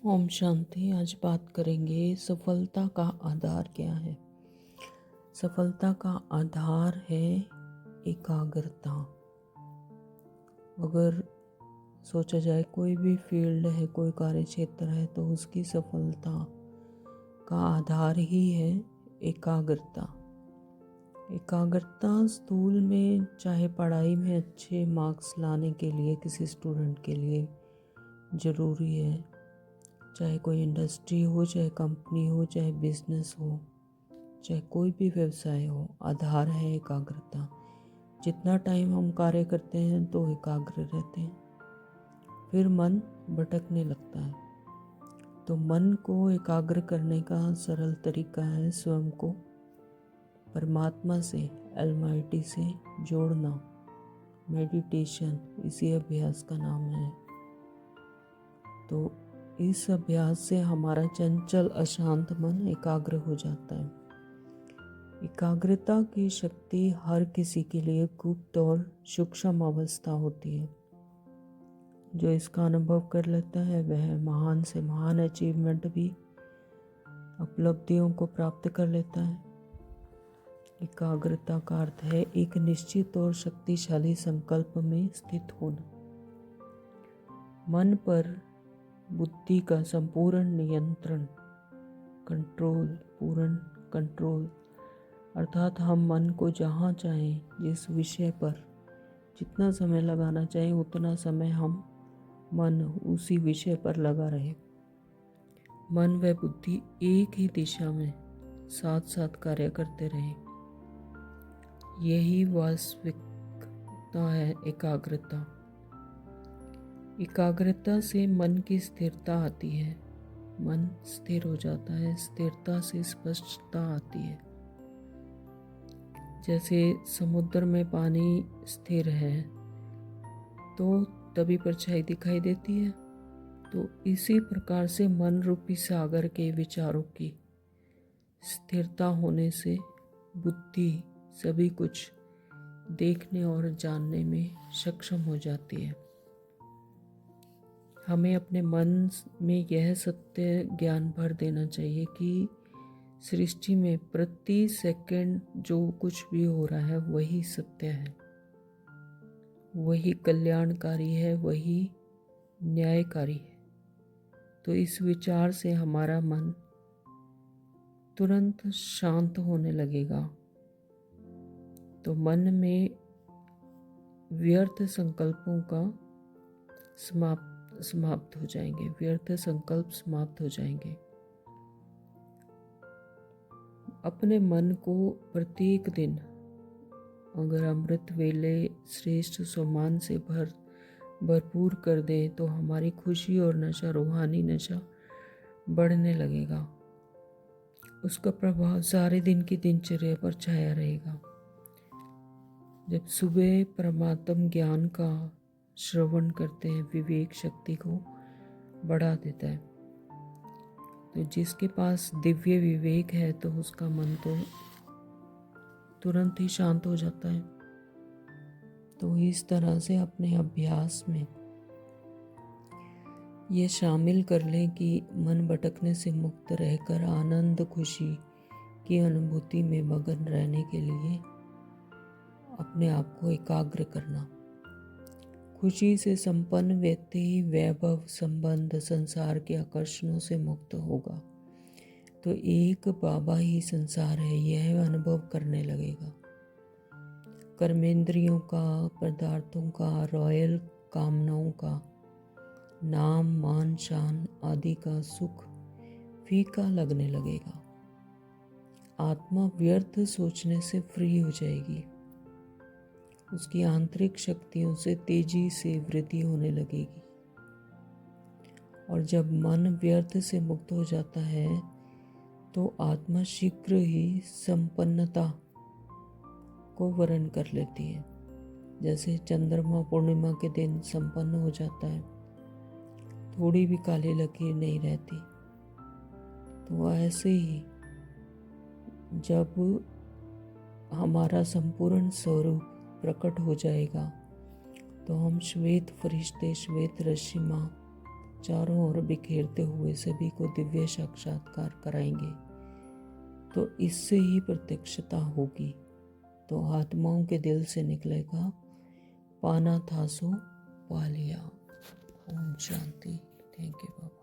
ओम शांति। आज बात करेंगे सफलता का आधार क्या है। सफलता का आधार है एकाग्रता। अगर सोचा जाए कोई भी फील्ड है, कोई कार्य क्षेत्र है, तो उसकी सफलता का आधार ही है एकाग्रता। एकाग्रता स्थूल में चाहे पढ़ाई में अच्छे मार्क्स लाने के लिए किसी स्टूडेंट के लिए ज़रूरी है, चाहे कोई इंडस्ट्री हो, चाहे कंपनी हो, चाहे बिजनेस हो, चाहे कोई भी व्यवसाय हो, आधार है एकाग्रता। जितना टाइम हम कार्य करते हैं तो एकाग्र रहते हैं, फिर मन भटकने लगता है। तो मन को एकाग्र करने का सरल तरीका है स्वयं को परमात्मा से, अलमाइटी से जोड़ना। मेडिटेशन इसी अभ्यास का नाम है। तो इस अभ्यास से हमारा चंचल अशांत मन एकाग्र हो जाता है। एकाग्रता की शक्ति हर किसी के लिए गुप्त और सूक्ष्म अवस्था होती है। जो इसका अनुभव कर लेता है वह महान से महान अचीवमेंट भी, उपलब्धियों को प्राप्त कर लेता है। एकाग्रता का अर्थ है एक निश्चित और शक्तिशाली संकल्प में स्थित होना। मन पर बुद्धि का संपूर्ण नियंत्रण, पूर्ण कंट्रोल, अर्थात हम मन को जहाँ चाहें, जिस विषय पर जितना समय लगाना चाहें उतना समय हम मन उसी विषय पर लगा रहे। मन व बुद्धि एक ही दिशा में साथ साथ कार्य करते रहे। यही वास्तविकता है एकाग्रता। एकाग्रता से मन की स्थिरता आती है, मन स्थिर हो जाता है। स्थिरता से स्पष्टता आती है। जैसे समुद्र में पानी स्थिर है तो तभी परछाई दिखाई देती है। तो इसी प्रकार से मन रूपी सागर के विचारों की स्थिरता होने से बुद्धि सभी कुछ देखने और जानने में सक्षम हो जाती है। हमें अपने मन में यह सत्य ज्ञान भर देना चाहिए कि सृष्टि में प्रति सेकंड जो कुछ भी हो रहा है वही सत्य है, वही कल्याणकारी है, वही न्यायकारी है। तो इस विचार से हमारा मन तुरंत शांत होने लगेगा। तो मन में व्यर्थ संकल्पों का समाप्त हो जाएंगे, व्यर्थ संकल्प समाप्त हो जाएंगे। अपने मन को प्रत्येक दिन अगर अमृत वेले श्रेष्ठ सम्मान से भरपूर कर दें तो हमारी खुशी और नशा, रूहानी नशा बढ़ने लगेगा। उसका प्रभाव सारे दिन की दिनचर्या पर छाया रहेगा। जब सुबह परमात्म ज्ञान का श्रवण करते हैं, विवेक शक्ति को बढ़ा देता है। तो जिसके पास दिव्य विवेक है तो उसका मन तो तुरंत ही शांत हो जाता है। तो इस तरह से अपने अभ्यास में ये शामिल कर लें कि मन भटकने से मुक्त रहकर आनंद, खुशी की अनुभूति में मगन रहने के लिए अपने आप को एकाग्र करना। खुशी से संपन्न व्यक्ति वैभव, संबंध, संसार के आकर्षणों से मुक्त होगा। तो एक बाबा ही संसार है, यह अनुभव करने लगेगा। कर्मेंद्रियों का, पदार्थों का, रॉयल कामनाओं का, नाम, मान, शान आदि का सुख फीका लगने लगेगा। आत्मा व्यर्थ सोचने से फ्री हो जाएगी। उसकी आंतरिक शक्तियों से तेजी से वृद्धि होने लगेगी। और जब मन व्यर्थ से मुक्त हो जाता है तो आत्मा शीघ्र ही संपन्नता को वर्ण कर लेती है। जैसे चंद्रमा पूर्णिमा के दिन संपन्न हो जाता है, थोड़ी भी काली लकीर नहीं रहती। तो ऐसे ही जब हमारा संपूर्ण स्वरूप प्रकट हो जाएगा तो हम श्वेत फरिश्ते, श्वेत रश्मि चारों ओर बिखेरते हुए सभी को दिव्य साक्षात्कार कराएंगे, तो इससे ही प्रत्यक्षता होगी। तो आत्माओं के दिल से निकलेगा, पाना था सो पा लिया। ओम शांति। Thank you Baba.